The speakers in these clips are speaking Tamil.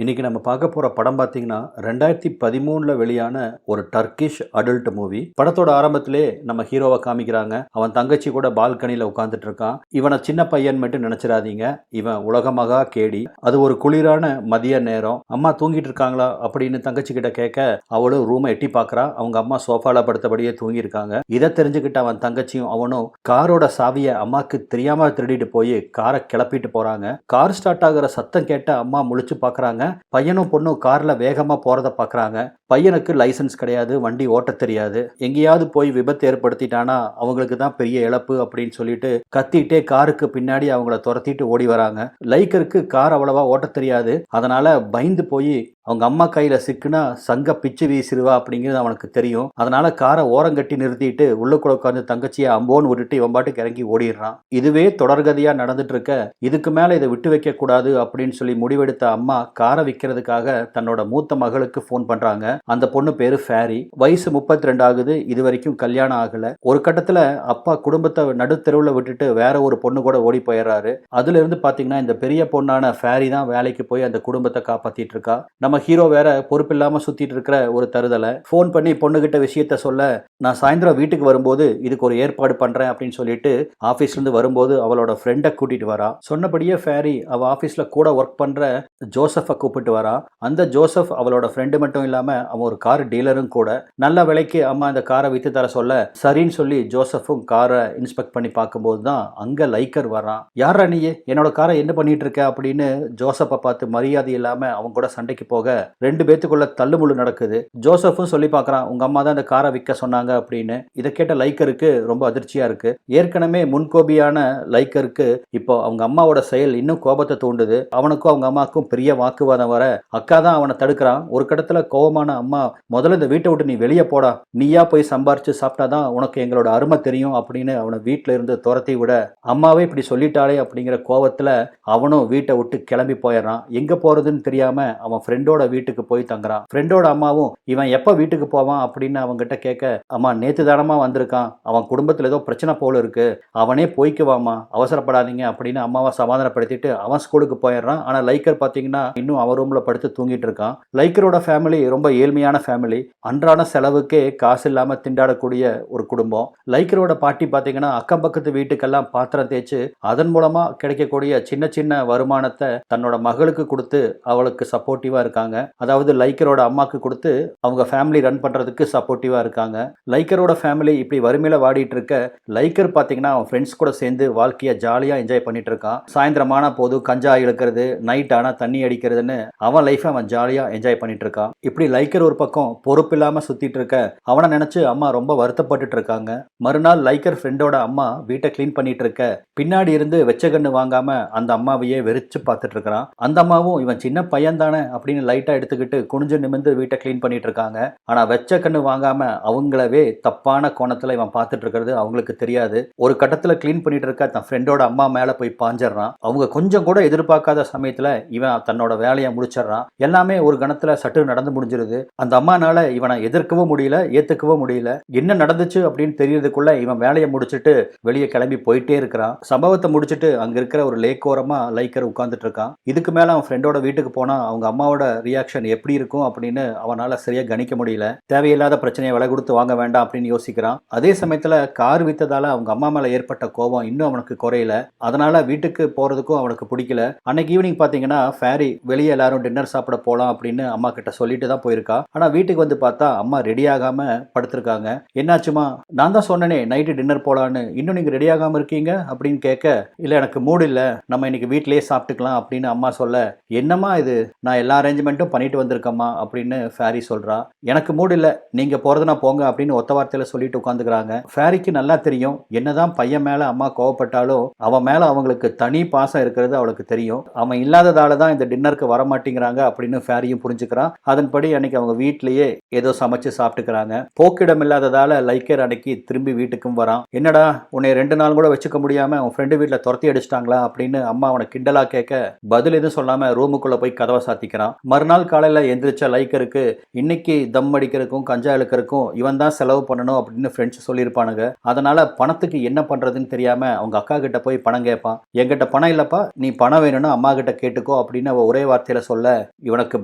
இன்னைக்கு நம்ம பார்க்க போற படம் பார்த்தீங்கன்னா 2013ல வெளியான ஒரு டர்க்கிஷ் அடல்ட் மூவி. படத்தோட ஆரம்பத்திலே நம்ம ஹீரோவை காமிக்கிறாங்க. அவன் தங்கச்சி கூட பால்கனியில் உட்காந்துட்டு இருக்கான். இவனை சின்ன பையன் மட்டும் நினைச்சிடாதீங்க, இவன் உலகமகா கேடி. அது ஒரு குளிரான மதிய நேரம். அம்மா தூங்கிட்டு இருக்காங்களா அப்படின்னு தங்கச்சி கிட்ட கேட்க அவளும் ரூமை எட்டி பார்க்கறா. அவங்க அம்மா சோஃபால படுத்தபடியே தூங்கி இருக்காங்க. இதை தெரிஞ்சுக்கிட்ட அவன் தங்கச்சியும் அவனும் காரோட சாவியை அம்மாக்கு தெரியாம திருடிட்டு போய் காரை கிளப்பிட்டு போறாங்க. கார் ஸ்டார்ட் ஆகிற சத்தம் கேட்ட அம்மா முழிச்சு பார்க்கறாங்க. பையனும் பொண்ணும் கார்ல வேகமா போறத பாக்குறாங்க. பையனுக்கு லைசன்ஸ் கிடையாது, வண்டி ஓட்ட தெரியாது. எங்கேயாவது போய் விபத்து ஏற்படுத்திட்டானா அவங்களுக்கு தான் பெரிய இழப்பு அப்படின்னு சொல்லிட்டு கத்திட்டே காருக்கு பின்னாடி அவங்கள துரத்திட்டு ஓடி வராங்க. லைக்கருக்கு கார் அவ்வளவா ஓட்ட தெரியாது. அதனால பயந்து போய் அவங்க அம்மா கையில சிக்குனா சங்க பிச்சு வீசிடுவா அப்படிங்கிறது அவனுக்கு தெரியும். அதனால காரை ஓரங்கட்டி நிறுத்திட்டு உள்ளுக்குள்ள உட்காந்து தங்கச்சியை அம்போன்னு விட்டுட்டு இவன் பாட்டுக்கு இறங்கி ஓடிடுறான். இதுவே தொடர்கதையா நடந்துட்டு இருக்க, இதுக்கு மேல இதை விட்டு வைக்க கூடாது அப்படின்னு சொல்லி முடிவெடுத்த அம்மா காரை விற்கிறதுக்காக தன்னோட மூத்த மகளுக்கு போன் பண்றாங்க. அந்த பொண்ணு பேரு ஃபேரி. வயசு 32 ஆகுது. இது வரைக்கும் கல்யாணம் ஆகல. ஒரு கட்டத்துல அப்பா குடும்பத்தை நடுத்தெருவுல விட்டுட்டு வேற ஒரு பொண்ணு கூட ஓடி போயிடுறாரு. அதுல இருந்து பாத்தீங்கன்னா இந்த பெரிய பொண்ணான ஃபேரி தான் வேலைக்கு போய் அந்த குடும்பத்தை காப்பாத்திட்டு இருக்கா. நம்ம ஹீரோ வேற பொறுப்பில்லாம சுத்திட்டு இருக்கிற ஒரு தருதலை போன் பண்ணி பொண்ணுகிட்ட விஷயத்த சொல்ல, நான் சாயந்தரம் வீட்டுக்கு வரும்போது இதுக்கு ஒரு ஏற்பாடு பண்றேன் அப்படின்னு சொல்லிட்டு ஆபீஸ்ல இருந்து வரும்போது அவளோட ஃப்ரெண்டை கூட்டிட்டு வரா. சொன்னபடியே ஃபேரி அவ ஆபீஸ்ல கூட ஒர்க் பண்ற ஜோசப்பை கூப்பிட்டு வரா. அந்த ஜோசப் அவளோட ஃப்ரெண்டு மட்டும் இல்லாம அவன் ஒரு கார் டீலரும் கூட. நல்ல விலைக்கு அம்மா இந்த காரை வித்து தர சொல்ல சரின்னு சொல்லி ஜோசப்பும் காரை இன்ஸ்பெக்ட் பண்ணி பார்க்கும்போது தான் அங்க லைக்கர் வரான். யாரா நீ, என்னோட காரை என்ன பண்ணிட்டு இருக்க அப்படின்னு ஜோசப்பை பார்த்து மரியாதை இல்லாம அவன் கூட சண்டைக்கு போக ரெண்டு பேத்துக்குள்ள தள்ளுமுள்ளு நடக்குது. ஜோசப்பும் சொல்லி பார்க்கறான், உங்க அம்மா தான் இந்த காரை விற்க சொன்னாங்க அப்படின்னு. இதை கேட்ட லைக்கருக்கு ரொம்ப அதிர்ச்சியா இருக்கு. ஏற்கனவே முன்கோபியான லைக்கருக்கு இப்போ அவங்க அம்மாவோட செயல் இன்னும் கோபத்தை தூண்டுது. அவனுக்கும் அவங்க அம்மாவுக்கும் பெரிய வாக்குவாதம் வர அக்கா தான் அவனை தடுக்கிறான். ஒரு கடத்துல கோபமான அம்மா, முதல்ல இந்த வீட்டை விட்டு நீ வெளியே போடா, நீயா போய் சம்பாரிச்சு சாப்பிட்டாதான் உனக்கு எங்களோட அருமை தெரியும் அப்படின்னு அவனை வீட்டுல இருந்து துரத்தி விட, அம்மாவே இப்படி சொல்லிட்டாளே அப்படிங்கிற கோபத்துல அவனும் வீட்டை விட்டு கிளம்பி போயிடறான். எங்க போறதுன்னு தெரியாம அவன் ஃப்ரெண்டோட வீட்டுக்கு போய் தங்குறான். ஃப்ரெண்டோட அம்மாவும் இவன் எப்ப வீட்டுக்கு போவான் அப்படின்னு அவங்கிட்ட கேட்க, அம்மா நேத்து தானமா வந்திருக்கான், அவன் குடும்பத்துல ஏதோ பிரச்சனை போல இருக்கு, அவனே போய்க்குவாமா, அவசரப்படாதீங்க அப்படின்னு அம்மாவை சமாதானப்படுத்திட்டு அவன் ஸ்கூலுக்கு போயிடுறான். ஆனா லைக்கர் பாத்தீங்கன்னா இன்னும் அவன் ரூம்ல படுத்து தூங்கிட்டு இருக்கான். லைக்கரோட ஃபேமிலி ரொம்ப ஏழ்மையான ஃபேமிலி. அன்றாட செலவுக்கே காசு இல்லாம திண்டாடக்கூடிய ஒரு குடும்பம். லைக்கரோட பாட்டி பாத்தீங்கன்னா அக்கம் பக்கத்து வீட்டுக்கெல்லாம் பாத்திரம் தேய்ச்சு அதன் மூலமா கிடைக்கக்கூடிய சின்ன சின்ன வருமானத்தை தன்னோட மகளுக்கு கொடுத்து அவளுக்கு சப்போர்ட்டிவா இருக்காங்க. அதாவது லைக்கரோட அம்மாக்கு கொடுத்து அவங்க ஃபேமிலி ரன் பண்றதுக்கு சப்போர்ட்டிவா இருக்காங்க. லைக்கரோட ஃபேமிலி இப்படி வறுமையில வாடிட்டு இருக்க, லைக்கர் பாத்தீங்கன்னா அவன் ஃப்ரெண்ட்ஸ் கூட சேர்ந்து வாழ்க்கையை ஜாலியா என்ஜாய் பண்ணிட்டு இருக்கான். சாயந்தரமான போது கஞ்சா இழுக்கிறது, நைட் ஆனா தண்ணி அடிக்கிறதுன்னு அவன் லைஃப் அவன் ஜாலியா என்ஜாய் பண்ணிட்டு இருக்கான். இப்படி லைக்கர் ஒரு பக்கம் பொறுப்பு இல்லாம சுத்திட்டு இருக்க, அவனை நினைச்சு அம்மா ரொம்ப வருத்தப்பட்டு இருக்காங்க. மறுநாள் லைக்கர் ஃப்ரெண்டோட அம்மா வீட்டை கிளீன் பண்ணிட்டு இருக்க, பின்னாடி இருந்து வெச்ச கண்ணு வாங்காம அந்த அம்மாவையே வெறிச்சு பார்த்துட்டு இருக்கிறான். அந்த அம்மாவும் இவன் சின்ன பையன் தானே அப்படின்னு லைட்டா எடுத்துக்கிட்டு குனிஞ்சு நிமிந்து வீட்டை கிளீன் பண்ணிட்டு இருக்காங்க. ஆனா வெச்ச கண்ணு வாங்காம அவங்களவே தப்பான கோணத்துல இவன் பார்த்துட்டு இருக்கிறது அவங்களுக்கு தெரியாது. ஒரு கட்டத்துல கிளீன் பண்ணிட்டு இருக்க தன் ஃப்ரெண்டோட அம்மா மேல போய் பாஞ்சிடறான். அவங்க கொஞ்சம் கூட எதிர்பார்க்காத சமயத்துல இவன் தன்னோட வேலையை முடிச்சிடறான். எல்லாமே ஒரு கணத்துல சட்டு நடந்து முடிஞ்சிருது. அந்த அம்மானால இவனை எதிர்க்கவும் முடியல, ஏத்துக்கவும் முடியல. என்ன நடந்துச்சு அப்படின்னு தெரியறதுக்குள்ள இவன் வேலையை முடிச்சுட்டு வெளியே கிளம்பி போயிட்டே இருக்கிறான். சம்பவத்தை முடிச்சுட்டு அங்க இருக்கிற ஒரு லேக் ஓரமா லைக்கர் உட்கார்ந்துட்டு இருக்கான். இதுக்கு மேல அவன் ஃப்ரெண்டோட வீட்டுக்கு போனா அவங்க அம்மாவோட ரியாக்ஷன் எப்படி இருக்கும் அப்படின்னு அவனால சரியா கணிக்க முடியல. தேவையில்லாத பிரச்சனையை விலை கொடுத்து வாங்க வேண்டாம் அப்படின்னு யோசிக்கிறான். அதே சமயத்துல கார் வித்ததால அவங்க அம்மா மேல ஏற்பட்ட கோபம் இன்னும் அவனுக்கு குறையல. அதனால வீட்டுக்கு போறதுக்கும் அவனுக்கு பிடிக்கல. அன்னைக்கு ஈவினிங் பாத்தீங்கன்னா ஃபேரி வெளியே எல்லாரும் டின்னர் சாப்பிட போலாம் அப்படின்னு அம்மா கிட்ட சொல்லிட்டு தான் போயிருக்கா. ஆனா வீட்டுக்கு வந்து பார்த்தா அம்மா ரெடி ஆகாம படுத்திருக்காங்க. என்னாச்சுமா, நான் தான் சொன்னனே நைட்டு டின்னர் போலான்னு, இன்னும் நீங்க ரெடி ஆகாம இருக்கீங்க அப்படின்னு கேட்க, இல்ல எனக்கு மூடு இல்ல, நம்ம இன்னைக்கு வீட்டிலேயே சாப்பிட்டுக்கலாம் அப்படின்னு அம்மா சொல்ல, என்னம்மா இது, நான் எல்லா அரேஞ்ச்மெண்ட்டும் பண்ணிட்டு வந்திருக்கம்மா அப்படின்னு ஃபேரி சொல்றா. எனக்கு மூடு இல்ல, நீங்க போறதுனா போங்க அப்படின்னு ஒத்த வார்த்தையில சொல்லிட்டு உட்காந்துக்கிறாங்க. ஃபேரிக்கு நல்லா தெரியும், என்னதான் பையன் மேல அம்மா கோவப்பட்டாலும் அவன் மேல அவங்களுக்கு தனி பாசம் இருக்கிறது அவளுக்கு தெரியும். அவன் இல்லாததால தான் இந்த டின்னருக்கு வர மாட்டேங்கிறாங்க அப்படின்னு ஃபேரியும் புரிஞ்சுக்கிறான். அதன்படி அன்னைக்கு அவங்க வீட்லயே ஏதோ சமைச்சு சாப்பிட்டுக்கிறாங்க. போக்கிடம் இல்லாததால லைக்கர் அன்னைக்கு திரும்பி வீட்டுக்கும் வரான். என்னடா உன்னை 2 நாள் கூட வச்சுக்க முடியாம உன் ஃப்ரெண்டு வீட்டுல துரத்தி அடிச்சிட்டாங்களா அப்படின்னு அம்மா அவனை கிண்டலா கேட்க, பதில் எதுவும் சொல்லாம ரூமுக்குள்ள போய் கதவை சாத்திக்கிறான். மறுநாள் காலையில் எந்திரிச்ச லைக்கருக்கு இன்னைக்கு தம் அடிக்கிறதுக்கும் கஞ்சா இழுக்கிறதுக்கும் இவன் தான் செலவு பண்ணணும் அப்படின்னு ஃப்ரெண்ட்ஸ் சொல்லியிருப்பானுங்க. அதனால பணத்துக்கு என்ன பண்றதுன்னு தெரியாம அவங்க அக்கா கிட்ட போய் பணம் கேட்பான். என்கிட்ட பணம் இல்லப்பா, நீ பணம் வேணும்னு அம்மா கிட்ட கேட்டுக்கோ அப்படின்னு அவ ஒரே வார்த்தையில சொல்ல இவனுக்கு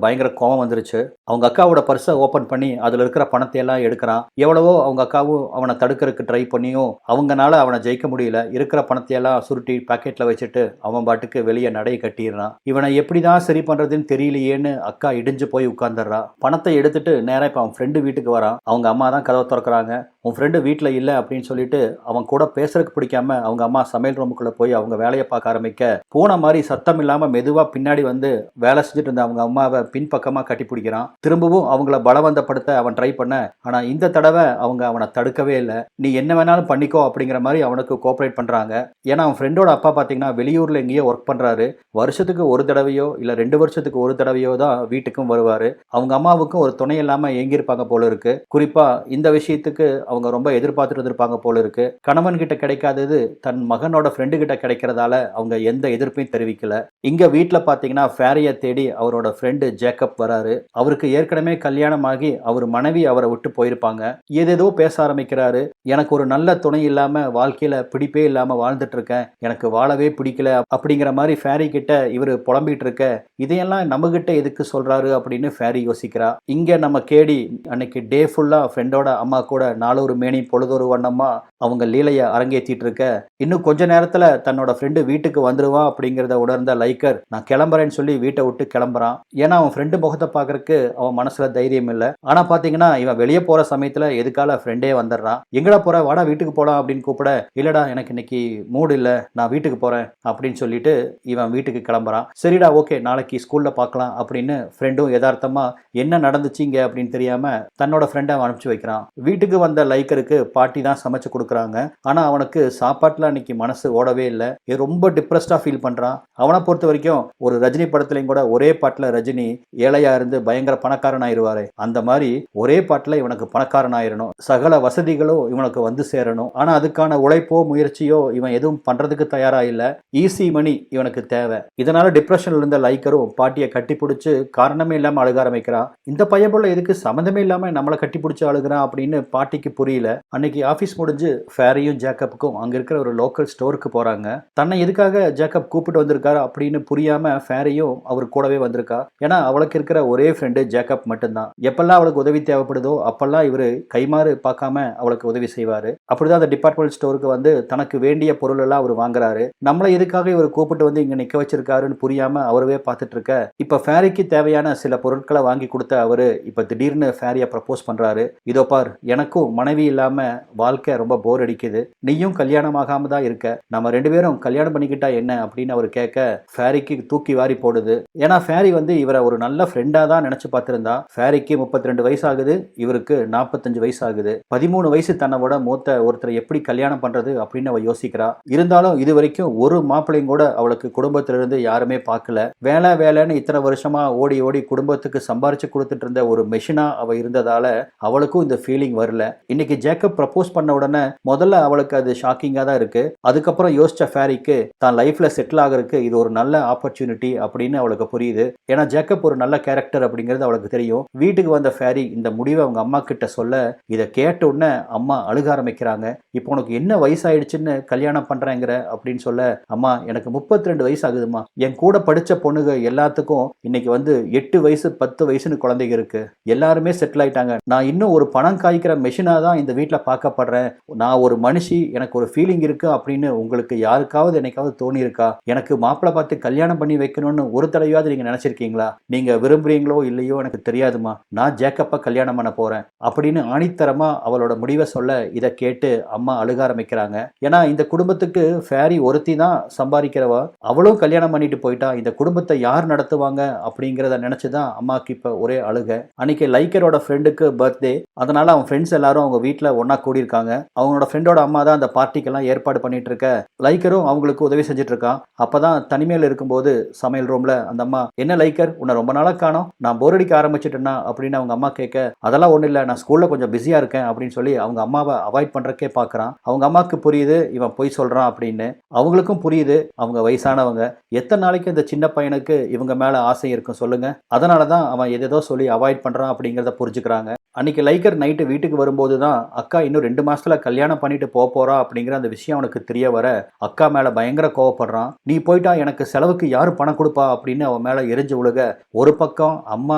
பயங்கர கோபம் வந்துருச்சு. அவங்க அக்காவோட பர்ஸை ஓபன் பண்ணி அதுல இருக்கிற பணத்தை எல்லாம் எடுக்கிறான். எவ்வளவோ அவங்க அக்காவும் அவனை தடுக்கிறதுக்கு ட்ரை பண்ணியும் அவங்கனால அவனை ஜெயிக்க முடியல. இருக்கிற பணத்தை எல்லாம் சுருட்டி பாக்கெட்ல வச்சுட்டு அவன் பாட்டுக்கு வெளியே நடை கட்டிடுறான். இவனை எப்படிதான் சரி பண்றதுன்னு தெரியலையேன்னு அக்கா இடிஞ்சு போய் உட்கார்ந்துடுறா. பணத்தை எடுத்துட்டு நேரா இப்ப அவன் ஃப்ரெண்டு வீட்டுக்கு வரான். அவங்க அம்மா தான் கதவை திறக்கிறாங்க. உன் ஃப்ரெண்டு வீட்டில் இல்லை அப்படின்னு சொல்லிட்டு அவன் கூட பேசுறதுக்கு பிடிக்காம அவங்க அம்மா சமையல் ரூமுக்குள்ள போய் அவங்க வேலையை பார்க்க ஆரம்பிக்க போன மாதிரி சத்தம் இல்லாம மெதுவா பின்னாடி வந்து வேலை செஞ்சுட்டு இருந்த அவங்க அம்மாவை பின்பக்கமா கட்டி பிடிக்கிறான். திரும்பவும் அவங்கள பலவந்தப்படுத்த அவன் ட்ரை பண்ண, ஆனா இந்த தடவை அவங்க அவனை தடுக்கவே இல்லை. நீ என்ன வேணாலும் பண்ணிக்கோ அப்படிங்கிற மாதிரி அவனுக்கு கோஆபரேட் பண்றாங்க. ஏன்னா அவன் ஃப்ரெண்டோட அப்பா பார்த்தீங்கன்னா வெளியூர்ல எங்கேயோ ஒர்க் பண்றாரு. வருஷத்துக்கு ஒரு தடவையோ இல்ல 2 வருஷத்துக்கு ஒரு தடவையோ தான் வீட்டுக்கும் வருவாரு. அவங்க அம்மாவுக்கும் ஒரு துணை இல்லாம ஏங்கியிருப்பாங்க போல இருக்கு. குறிப்பா இந்த விஷயத்துக்கு அவங்க ரொம்ப எதிர்பார்த்துட்டு இருந்திருப்பாங்க போல இருக்கு. கணவன் கிட்ட கிடைக்காதது தன் மகனோட ஃப்ரெண்டு கிட்ட கிடைக்கிறதால அவங்க எந்த எதிர்ப்பையும் தெரிவிக்கல. இங்க வீட்டுல பாத்தீங்கன்னா ஃபேரிய தேடி அவரோட ஃப்ரெண்டு ஜேக்கப் வராரு. அவருக்கு ஏற்கனவே கல்யாணம் ஆகி அவர் மனைவி அவரை விட்டு போயிருப்பாங்க. ஏதேதோ பேச ஆரம்பிக்கிறாரு. எனக்கு ஒரு நல்ல துணை இல்லாம வாழ்க்கையில பிடிப்பே இல்லாம வாழ்ந்துட்டு இருக்கேன், எனக்கு வாழவே பிடிக்கல அப்படிங்கிற மாதிரி ஃபேரி கிட்ட இவரு புலம்பிட்டு இருக்க, இதையெல்லாம் நம்ம கிட்ட எதுக்கு சொல்றாரு அப்படின்னு ஃபேரி யோசிக்கிறா. இங்க நம்ம கேடி அன்னைக்கு டே ஃபுல்லா ஃப்ரெண்டோட அம்மா கூட நாளொரு மேனி பொழுதொரு வண்ணமா அவங்க லீலையை அரங்கேற்றிட்டு இருக்க, இன்னும் கொஞ்ச நேரத்துல தன்னோட ஃப்ரெண்டு வீட்டுக்கு வந்துருவான் அப்படிங்கிறத உணர்ந்த லைக்கர் நான் கிளம்புறேன்னு சொல்லி வீட்டை விட்டு கிளம்புறான். ஏன்னா அவன் ஃப்ரெண்டு முகத்தை பார்க்கறதுக்கு அவன் மனசுல தைரியம் இல்லை. ஆனா பாத்தீங்கன்னா இவன் வெளியே போற சமயத்துல எதுக்கால ஃப்ரெண்டே வந்துடுறான். எங்கடா போற, வாடா வீட்டுக்கு போலாம் அப்படின்னு கூப்பிட, இல்லடா எனக்கு இன்னைக்கு மூடு இல்லை, நான் வீட்டுக்கு போறேன் அப்படின்னு சொல்லிட்டு இவன் வீட்டுக்கு கிளம்புறான். சரிடா ஓகே நாளைக்கு ஸ்கூல்ல பார்க்கலாம் அப்படின்னு ஃப்ரெண்டும் யதார்த்தமா என்ன நடந்துச்சுங்க அப்படின்னு தெரியாம தன்னோட ஃப்ரெண்டை அனுப்பிச்சு வைக்கிறான். வீட்டுக்கு வந்த லைக்கருக்கு பாட்டி தான் சமைச்சு கொடுக்குறாங்க. ஆனா அவனுக்கு சாப்பாட்டுல அன்னைக்கு மனசு ஓடவே இல்லை. ரொம்ப டிப்ரெஸ்டா ஃபீல் பண்றான். அவனை பொறுத்த வரைக்கும் ஒரு ரஜினி படத்துலையும் கூட ஒரே பாட்டுல ரஜினி ஏழையா இருந்து பயங்கர பணக்காரன் ஆயிருவாரு. அந்த மாதிரி ஒரே பாட்டுல இவனுக்கு பணக்காரன் ஆயிரணும், சகல வசதிகளும் இவனுக்கு வந்து சேரணும். ஆனா அதுக்கான உழைப்போ முயற்சியோ இவன் எதுவும் பண்றதுக்கு தயாரா இல்ல. ஈஸி மணி இவனுக்கு தேவை. இதனால டிப்ரெஷன்ல இருந்த லைக்கரும் பாட்டியை கட்டி பிடிச்சு காரணமே இல்லாம அழுக ஆரம்பிக்கிறான். இந்த பையன் போல எதுக்கு சம்மந்தமே இல்லாம நம்மளை கட்டி பிடிச்சு அழுகிறான் அப்படின்னு பாட்டிக்கு புரியல. அன்னைக்கு ஆபீஸ் முடிஞ்சு ஃபேரியும் ஜேக்கப்புக்கும் அங்க இருக்கிற ஒரு லோக்கல் ஸ்டோருக்கு போறாங்க. தன்னை எதுக்காக ஜேக்கப் கூப்பிட்டு வந்திருக்காரு அப்படின்னு புரியாம ஃபேரியும் அவர் கூடவே வந்திருக்கா. ஏன்னா அவளுக்கு இருக்கிற ஒரே ஃப்ரெண்டு ஜேக்கப் மட்டும்தான். எப்பெல்லாம் அவளுக்கு உதவி தேவைப்படுதோ அப்பெல்லாம் இவரு கைமாறு பார்க்காம அவளுக்கு உதவி செய்வாரு. அப்படிதான் அந்த டிபார்ட்மெண்ட் ஸ்டோருக்கு வந்து தனக்கு வேண்டிய பொருள் எல்லாம் அவர் வாங்குறாரு. நம்மளை எதுக்காக இவர் கூப்பிட்டு வந்து இங்க நிக்க வச்சிருக்காருன்னு புரியாம அவரவே பார்த்துட்டு இருக்க, இப்ப ஃபேரிக்கு தேவையான சில பொருட்களை வாங்கி கொடுத்த அவரு இப்ப திடீர்னு ஃபேரியை ப்ரப்போஸ் பண்றாரு. இதோ பார், எனக்கும் மனைவி இல்லாம வாழ்க்கை ரொம்ப போர் அடிக்குது, நீயும் கல்யாணம் ஆகாம தான் இருக்க, நம்ம 2 பேரும் கல்யாணம் பண்ணிக்கிட்டா என்ன அப்படின்னு அவர் கேட்க ஃபேரிக்கு தூக்கி வாரி போடுது. ஏன்னா ஃபேரி வந்து இவரை ஒரு நல்ல ஃப்ரெண்டா தான் நினைச்சு பார்த்திருந்தா. ஃபேரிக்கு 32 வயசு ஆகுது, இவருக்கு 45 வயசு ஆகுது. 13 வயசு தன்னோட மூத்த ஒருத்தரை எப்படி கல்யாணம் பண்றது அப்படின்னு அவ யோசிக்கிறா. இருந்தாலும் இது வரைக்கும் ஒரு மாப்பிள்ளையும் கூட அவளுக்கு குடும்பத்திலிருந்து யாருமே பார்க்கல. வேலை வேலைன்னு இத்தனை வருஷமா ஓடி ஓடி குடும்பத்துக்கு சம்பாரிச்சு கொடுத்துட்டு இருந்த ஒரு மெஷினா அவ இருந்ததால அவளுக்கும் இந்த ஃபீலிங் வரல. இன்னைக்கு ஜேக்கப் ப்ரப்போஸ் பண்ண உடனே முதல்ல அவளுக்கு அது ஷாக்கிங்கா தான் இருக்கு. அதுக்கப்புறம் யோசிச்ச ஃபேரிக்கு தான் லைஃப்ல செட்டில் ஆகிறதுக்கு இது ஒரு நல்ல ஆப்பர்ச்சுனிட்டி அப்படின்னு அவளுக்கு புரியுது. ஏன்னா ஜேக்கப் ஒரு நல்ல கேரக்டர் அப்படிங்கிறது அவளுக்கு தெரியும். வீட்டுக்கு வந்த ஃபேரி இந்த முடிவை அவங்க அம்மா கிட்ட சொல்ல, இதை கேட்ட உடனே அம்மா அழுக ஆரம்பிக்கிறாங்க. இப்போ உனக்கு என்ன வயசாயிடுச்சுன்னு கல்யாணம் பண்றேங்கிற அப்படின்னு சொல்ல, அம்மா எனக்கு 32 வயசு ஆகுதுமா, என் கூட படிச்ச பொண்ணுங்க எல்லாத்துக்கும் இன்னைக்கு வந்து 8 வயசு 10 வயசுன்னு குழந்தைங்க இருக்கு, எல்லாருமே செட்டில் ஆயிட்டாங்க. நான் இன்னும் ஒரு பணம் காய்க்கிற மெஷினா தான் இந்த வீட்டில் பார்க்கப்படுறேன். நான் ஒரு மனுஷி, எனக்கு ஒரு ஃபீலிங் இருக்கு அப்படின்னு உங்களுக்கு யாருக்காவது என்னைக்காவது தோணி இருக்கா? எனக்கு மாப்பிள்ளை பார்த்து கல்யாணம் பண்ணி வைக்கணும்னு ஒரு தடவையாவது நீங்க நினைச்சிருக்கீங்களா? நீங்க விரும்புறீங்களோ இல்லையோ எனக்கு தெரியாதுமா, நான் ஜேக்கப்பை கல்யாணம் பண்ண போறேன் அப்படின்னு ஆணித்தரமா அவளோட முடிவை சொல்ல, இதை கேட்டு அம்மா அழுக ஆரம்பிக்கிறாங்க. ஏன்னா இந்த குடும்பத்துக்கு ஃபேரி ஒருத்தி தான் சம்பாதிக்கிறவா, அவளும் கல்யாணம் பண்ணிட்டு போயிட்டா, இந்த குடும்பத்தை யார் நடத்துவாங்க அப்படிங்கிறத நினைச்சுதான் அம்மாக்கு இப்ப ஒரே அழுக. அன்னைக்கு லைக்கரோட ஃப்ரெண்டுக்கு பர்த்டே, அதனால அவன் ஃப்ரெண்ட்ஸ் எல்லாரும் அவங்க வீட்டில் ஒன்னா கூடியிருக்காங்க. அவனோட அவனோட ஃப்ரெண்டோட அம்மா தான் அந்த பார்ட்டிக்கெல்லாம் ஏற்பாடு பண்ணிட்டு இருக்க லைக்கரும் அவங்களுக்கு உதவி செஞ்சுட்டு இருக்கான். அப்பதான் தனிமையில் இருக்கும்போது சமையல் ரூம்ல அந்த அம்மா, என்ன லைக்கர் உன்னை ரொம்ப நாளா காணோம், நான் போர் அடிக்க ஆரம்பிச்சிட்டேன்னா அப்படின்னு அவங்க அம்மா கேட்க, அதெல்லாம் ஒன்றும் இல்லை, நான் ஸ்கூல்ல கொஞ்சம் பிஸியா இருக்கேன் அப்படின்னு சொல்லி அவங்க அம்மாவை அவாய்ட் பண்றக்கே பார்க்கறான். அவங்க அம்மாவுக்கு புரியுது இவன் பொய் சொல்றான் அப்படின்னு. அவங்களுக்கும் புரியுது அவங்க வயசானவங்க, எத்தனை நாளைக்கு இந்த சின்ன பையனுக்கு இவங்க மேல ஆசை இருக்கும் சொல்லுங்க. அதனாலதான் அவன் எதேதோ சொல்லி அவாய்ட் பண்றான் அப்படிங்கிறத புரிஞ்சுக்கிறாங்க. அன்னைக்கு லைக்கர் நைட்டு வீட்டுக்கு வரும்போது தான் அக்கா இன்னும் 2 மாசத்துல கல்யாணம் பண்ணிட்டு போறா அப்படிங்கிற அந்த விஷயம் அவனுக்கு தெரிய வர அக்கா மேல பயங்கர கோவப்படுறான். நீ போயிட்டா எனக்கு செலவுக்கு யாரு பணம் கொடுப்பா அப்படின்னு அவன் மேல எரிஞ்சு விழுக, ஒரு பக்கம் அம்மா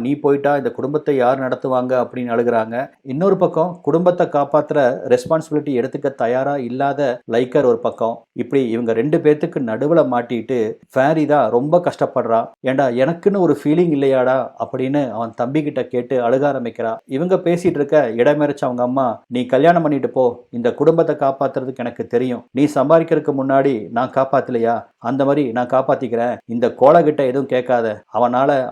நீ போயிட்டா இந்த குடும்பத்தை யார் நடத்துவாங்க அப்படின்னு அழுகுறாங்க. இன்னொரு பக்கம் குடும்பத்தை காப்பாத்துற ரெஸ்பான்சிபிலிட்டி எடுத்துக்க தயாரா இல்லாத லைக்கர் ஒரு பக்கம். இப்படி இவங்க 2 பேர்த்துக்கு நடுவுல மாட்டிட்டு ஃபேரி தான் ரொம்ப கஷ்டப்படுறா. ஏண்டா எனக்குன்னு ஒரு ஃபீலிங் இல்லையாடா அப்படின்னு அவன் தம்பி கிட்ட கேட்டு அழுக ஆரம்பிக்கிறா. இவங்க பேசிட்டு இருக்க இடமறிச்ச அவங்க அம்மா, நீ கல்யாணம் பண்ணிட்டு போ, இந்த குடும்பத்தை காப்பாத்துறதுக்கு எனக்கு தெரியும், நீ சம்பாதிக்கிறதுக்கு முன்னாடி நான் காப்பாத்தலையா, அந்த மாதிரி நான் காப்பாத்திக்கிறேன், இந்த கோலகிட்ட எதுவும் கேட்காத,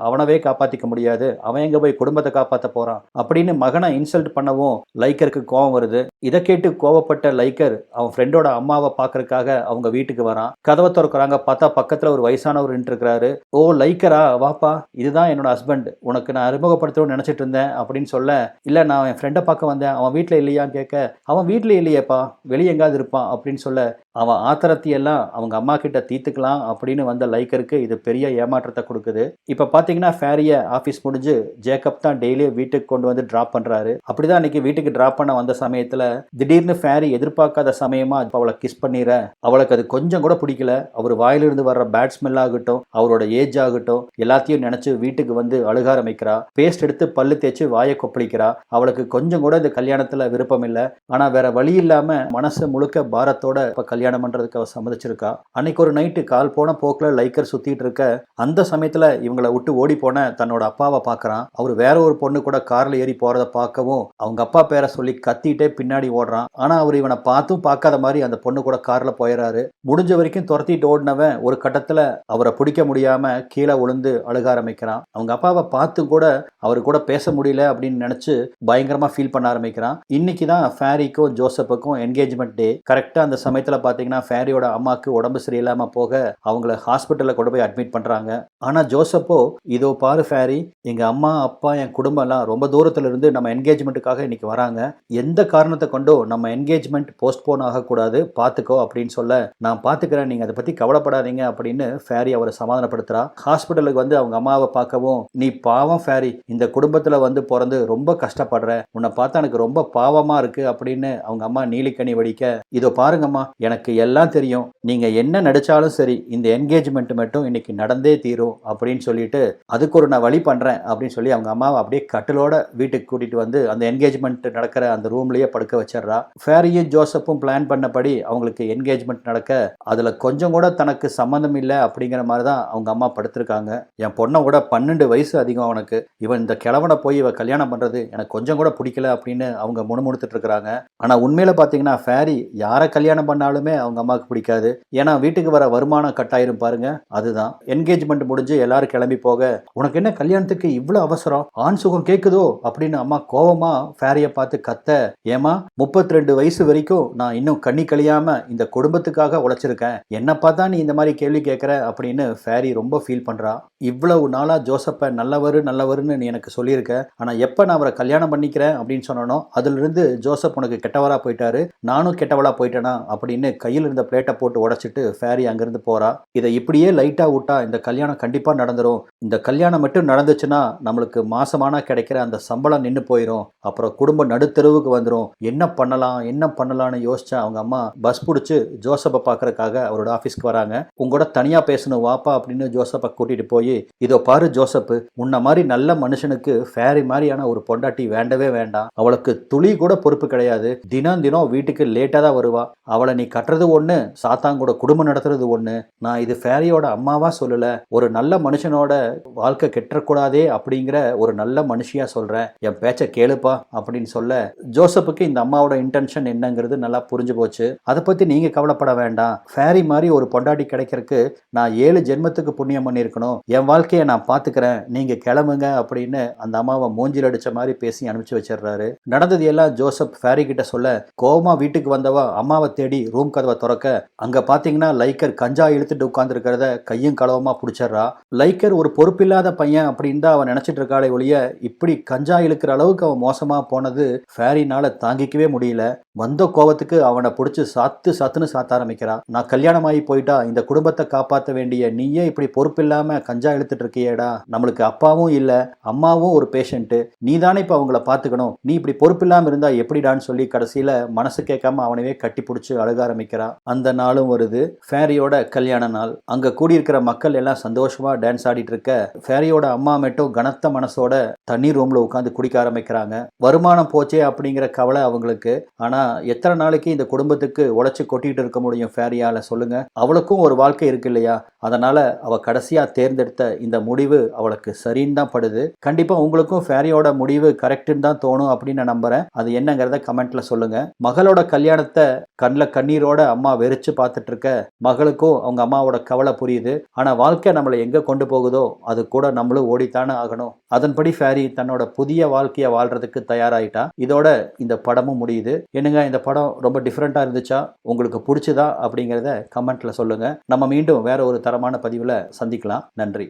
அவனவே காப்பாத்திக்க முடியாது, அவன் எங்க போய் குடும்பத்தை காப்பாத்த போறான் அப்படின்னு மகனை இன்சல்ட் பண்ணவும் லைக்கருக்கு கோவம் வருது. இதை கேட்டு கோவப்பட்ட லைக்கர் அவன் ஃப்ரெண்டோட அம்மாவை பாக்குறதுக்காக அவங்க வீட்டுக்கு வரான். கதவை திறக்கிறாங்க, பார்த்தா பக்கத்துல ஒரு வயசானவர் நின்று இருக்கிறாரு. ஓ லைக்கரா, வாப்பா, இதுதான் என்னோட ஹஸ்பண்ட், உனக்கு நான் அறிமுகப்படுத்தணும்னு நினைச்சிட்டு இருந்தேன் அப்படின்னு சொல்ல, இல்ல நான் என் ஃப்ரெண்டை பார்க்க வந்தேன், அவன் வீட்டில் இல்லையான்னு கேட்க, அவன் வீட்டில் இல்லையேப்பா, வெளியே எங்காவது இருப்பான் அப்படின்னு சொல்ல, அவன் ஆத்திரத்தையெல்லாம் அவங்க அம்மா கிட்ட தீர்த்துக்கலாம் அப்படின்னு வந்த லைக்கருக்கு இது பெரிய ஏமாற்றத்தை கொடுக்குது. இப்போ பார்த்தீங்கன்னா ஃபேரியை ஆஃபீஸ் முடிஞ்சு ஜேக்கப் தான் டெய்லியும் வீட்டுக்கு கொண்டு வந்து ட்ராப் பண்ணுறாரு. அப்படிதான் அன்னைக்கு வீட்டுக்கு ட்ராப் பண்ண வந்த சமயத்தில் திடீர்னு ஃபேரி எதிர்பார்க்காத சமயமா அவளை கிஸ் பண்ணிடுற. அவளுக்கு அது கொஞ்சம் கூட பிடிக்கல. அவர் வாயிலிருந்து வர்ற பேட் ஸ்மெல் ஆகட்டும், அவரோட ஏஜ் ஆகட்டும், எல்லாத்தையும் நினைச்சு வீட்டுக்கு வந்து அழுக ஆரம்பிக்கிறா. பேஸ்ட் எடுத்து பல்லு தேய்ச்சி வாயை கொப்பளிக்கிறா. அவளுக்கு கொஞ்சம் கூட இந்த கல்யாணத்துல விருப்பம் இல்லை. ஆனா வேற வழி இல்லாம மனசு முழுக்க பாரத்தோட இப்ப கல்யாணம் பண்றதுக்கு அவ சம்மதிச்சிருக்கா. அன்னைக்கு ஒரு நைட்டு கால் போன போக்குல லைக்கர் சுத்திட்டு இருக்க அந்த சமயத்துல இவங்களை விட்டு ஓடி போன தன்னோட அப்பாவை பாக்குறான். அவர் வேற ஒரு பொண்ணு கூட கார்ல ஏறி போறத பார்க்கவும் அவங்க அப்பா பேரை சொல்லி கத்திட்டே பின்னாடி ஓடுறான். ஆனா அவர் இவனை பார்த்தும் பார்க்காத மாதிரி அந்த பொண்ணு கூட கார்ல போயிடறாரு. முடிஞ்ச வரைக்கும் துரத்திட்டு ஓடினவன் ஒரு கட்டத்துல அவரை பிடிக்க முடியாம கீழே விழுந்து அழுக ஆரம்பிக்கிறான். அவங்க அப்பாவை பார்த்து கூட அவரு கூட பேச முடியல அப்படின்னு நினைச்சு பயங்கரமா ஃபீல் பண்ண ஆரம்பிக்கிறான். இன்னைக்கு தான் ஃபேரிக்கும் ஜோசப்புக்கும் என்கேஜ்மெண்ட் டே. கரெக்டா அந்த சமயத்துல பாத்தீங்கன்னா ஃபேரியோட அம்மாக்கு உடம்பு சரியில்லாம போக அவங்கள ஹாஸ்பிட்டல்ல கொண்டு போய் அட்மிட் பண்றாங்க. ஆனா ஜோசப்போ, இதோ பாரு ஃபேரி, எங்க அம்மா அப்பா என் குடும்பம் எல்லாம் ரொம்ப தூரத்துல இருந்து நம்ம என்கேஜ்மெண்ட்டுக்காக இன்னைக்கு வராங்க, எந்த காரணத்தை கொண்டோ நம்ம என்கேஜ்மெண்ட் போஸ்ட்போன் ஆகக்கூடாது, பாத்துக்கோ அப்படின்னு சொல்ல, நான் பாத்துக்கிறேன், நீங்க அதை பத்தி கவலைப்படாதீங்க அப்படின்னு ஃபேரி அவரை சமாதானப்படுத்துறா. ஹாஸ்பிட்டலுக்கு வந்து அவங்க அம்மாவை பார்க்கவும், நீ பாவம் ஃபேரி, இந்த குடும்பத்துல வந்து பிறந்து ரொம்ப கஷ்டப்படுற, உன்னை பார்த்தா எனக்கு ரொம்ப பாவமா இருக்கு அப்படின்னு அவங்க அம்மா நீலிக்கனி வடிக்க, இதோ பாருங்கம்மா, எனக்கு எல்லாம் தெரியும், நீங்க என்ன நடிச்சாலும் சரி இந்த என்கேஜ்மெண்ட் மட்டும் இன்னைக்கு நடந்தே தீரும் அப்படின்னு சொல்லிட்டு அதுக்கு ஒரு நான் வழி பண்றேன் அப்படின்னு சொல்லி அவங்க அம்மாவை அப்படியே கட்டிலோட வீட்டுக்கு கூட்டிட்டு வந்து அந்த என்கேஜ்மெண்ட் நடக்கிற அந்த ரூம்லயே படுக்க வச்சிடறா. ஃபேரியும் ஜோசப்பும் பிளான் பண்ணபடி அவங்களுக்கு என்கேஜ்மெண்ட் நடக்க அதுல கொஞ்சம் கூட தனக்கு சம்மந்தம் இல்லை அப்படிங்கிற மாதிரி தான் அவங்க அம்மா படுத்திருக்காங்க. என் பொண்ணை கூட 12 வயசு அதிகம் அவனுக்கு, இவன் இந்த கிழவனை போய் இவ கல்யாணம் பண்றது எனக்கு கொஞ்சம் கூட பிடிக்கல அப்படின்னு அவங்க முணுமுணுத்துட்டு இருக்கிறாங்க. ஆனா உண்மையில பாத்தீங்கன்னா ஃபேரி யாரை கல்யாணம் பண்ணாலுமே அவங்க அம்மாவுக்கு பிடிக்காது. ஏன்னா வீட்டுக்கு வர வருமானம் கட்டாயிரும் பாருங்க, அதுதான். என்கேஜ்மெண்ட் முடிஞ்சு எல்லாரும் கிளம்பி போக, உனக்கு என்ன கல்யாணத்துக்கு இவ்வளவு அவசரம், ஆண் சுகம் கேக்குதோ அப்படின்னு அம்மா கோவமா ஃபேரியை பார்த்து கத்த, ஏமா 32 வயசு வரைக்கும் நான் இன்னும் கண்ணி கழியாம இந்த குடும்பத்துக்காக உழைச்சிருக்கேன், என்ன பார்த்தா நீ இந்த மாதிரி கேள்வி கேட்கிற அப்படின்னு ஃபேரி ரொம்ப ஃபீல் பண்றா. இவ்வளவு நாளா ஜோசப்ப நல்லவருன்னு நீ எனக்கு சொல்லியிருக்க, ஆனா எப்ப நான் அவரை கல்யாணம் பண்ணிக்கிறேன் அப்படின்னு சொன்னனோ அதுல இருந்து ஜோசப் உனக்கு கெட்டவரா போயிட்டாரு, நானும் கெட்டவளா போயிட்டேனா அப்படின்னு கையில் இருந்த பிளேட்டை போட்டு உடைச்சிட்டு ஃபேரி அங்கிருந்து போறா. இதை இப்படியே லைட்டா விட்டா இந்த கல்யாணம் கண்டிப்பா நடந்துரும், இந்த கல்யாணம் மட்டும் நடந்துச்சுன்னா நம்மளுக்கு மாசமானா கிடைக்கிற அந்த சம்பளம் நின்று போயிடும், அப்புறம் குடும்பம் நடுத்தெருவுக்கு வந்துடும், என்ன பண்ணலாம்னு யோசிச்சா அவங்க அம்மா பஸ் பிடிச்சு ஜோசப்பை பார்க்கறதுக்காக அவரோட ஆஃபீஸ்க்கு வராங்க. உங்களோட தனியா பேசணும் வாப்பா அப்படின்னு ஜோசப்பை கூட்டிட்டு போய், இதோ பாரு ஜோசப், உன்ன மாதிரி நல்ல மனுஷனுக்கு ஃபேரி மாதிரியான ஒரு பொண்டாட்டி வேண்டவே வேண்டாம், அவளுக்கு துளி கூட பொறுப்பு கிடையாது, தினம் வீட்டுக்கு லேட்டா தான் வருவா, அவளை நீ கட்ட கட்டுறது ஒண்ணு, சாத்தாங்கூட குடும்பம் நடத்துறது ஒண்ணு. நான் இது ஃபேரியோட அம்மாவா சொல்லல. ஒரு நல்ல மனுஷனோட வாழ்க்கை கெட்டக்கூடாதே அப்படிங்கிற ஒரு நல்ல மனுஷியா சொல்றேன். என் பேச்ச கேளுப்பா அப்படின்னு சொல்ல ஜோசப்புக்கு இந்த அம்மாவோட இன்டென்ஷன் என்னங்கிறது நல்லா புரிஞ்சு போச்சு. அதை பத்தி நீங்க கவலைப்பட வேண்டாம். ஃபேரி மாதிரி ஒரு பொண்டாட்டி கிடைக்கிறதுக்கு நான் 7 ஜென்மத்துக்கு புண்ணியம் பண்ணியிருக்கணும். என் வாழ்க்கையை நான் பாத்துக்கிறேன். நீங்க கிளம்புங்க அப்படின்னு அந்த அம்மாவை மூஞ்சில் அடிச்ச மாதிரி பேசி அனுப்பிச்சு வச்சிடுறாரு. நடந்தது எல்லாம் ஜோசப் ஃபேரி கிட்ட சொல்ல கோவமா வீட்டுக்கு வந்தவா அம்மாவை தேடி ரூம் கதவை திறக்க அங்க பாத்தீங்கன்னா லைக்கர் கஞ்சா இழுத்துட்டு உட்கார்ந்து இருக்கிறத கையும் களவமா பிடிச்சிடுறா. லைக்கர் ஒரு பொறுப்பில்லாத பையன் அப்படின்னு தான் அவன் நினைச்சிட்டு இருக்காளே ஒழிய இப்படி கஞ்சா இழுக்கிற அளவுக்கு அவன் மோசமா போனது ஃபேரினால தாங்கிக்கவே முடியல. வந்த கோவத்துக்கு அவனை பிடிச்சி சாத்துன்னு சாத்த ஆரம்பிக்கிறா. நான் கல்யாணமாகி போயிட்டா இந்த குடும்பத்தை காப்பாற்ற வேண்டிய நீயே இப்படி பொறுப்பில்லாம கஞ்சா இழுத்துட்டு இருக்கியேடா. நம்மளுக்கு அப்பாவும் இல்ல, அம்மாவும் ஒரு பேஷண்ட், நீ தானே இப்ப அவங்கள பாத்துக்கணும். நீ இப்படி பொறுப்பில்லாம இருந்தா எப்படிடான்னு சொல்லி கடைசியில மனசு கேட்காம அவனவே கட்டி பிடிச்சி அழுக ஆரம்பிக்கிறான். அந்த நாளும் வருது, ஃபேரியோட கல்யாண நாள். அங்க கூடியிருக்கிற மக்கள் எல்லாம் சந்தோஷமா டான்ஸ் ஆடிட்டு இருக்க ஃபேரியோட அம்மா மட்டும் கனத்த மனசோட தண்ணி ரூம்ல உட்காந்து குடிக்க ஆரம்பிக்கிறாங்க. வருமானம் போச்சே அப்படிங்கிற கவலை அவங்களுக்கு. ஆனா எத்தனை நாளைக்கு இந்த குடும்பத்துக்கு உழைச்சு கொட்டிட்டு இருக்க முடியும் ஃபேரியால சொல்லுங்க. அவளுக்கும் ஒரு வாழ்க்கை இருக்கு இல்லையா? அதனால அவ கடைசியா தேர்ந்தெடுத்த இந்த முடிவு அவளுக்கு சரின்னு தான் படுது. கண்டிப்பா உங்களுக்கும் ஃபேரியோட முடிவு கரெக்டுன்னு தான் தோணும் அப்படின்னு நான் நம்புறேன். அது என்னங்கிறத கமெண்ட்ல சொல்லுங்க. மகளோட கல்யாணத்தை கண்ணில் கண்ணீரோட அம்மா வெறிச்சு பார்த்துட்டு இருக்க மகளுக்கும் அவங்க அம்மாவோட கவலை புரியுது. ஆனா வாழ்க்கை நம்மளை எங்க கொண்டு போகுதோ அது கூட நம்மளும் ஓடித்தானே ஆகணும். அதன்படி ஃபேரி தன்னோட புதிய வாழ்க்கையை வாழ்றதுக்கு தயாராயிட்டா. இதோட இந்த படமும் முடியுது. என்னங்க இந்த படம் ரொம்ப டிஃப்ரெண்டா இருந்துச்சா? உங்களுக்கு பிடிச்சதா அப்படிங்கிறத கமெண்ட்ல சொல்லுங்க. நம்ம மீண்டும் வேற ஒரு தரமான பதிவுல சந்திக்கலாம். நன்றி.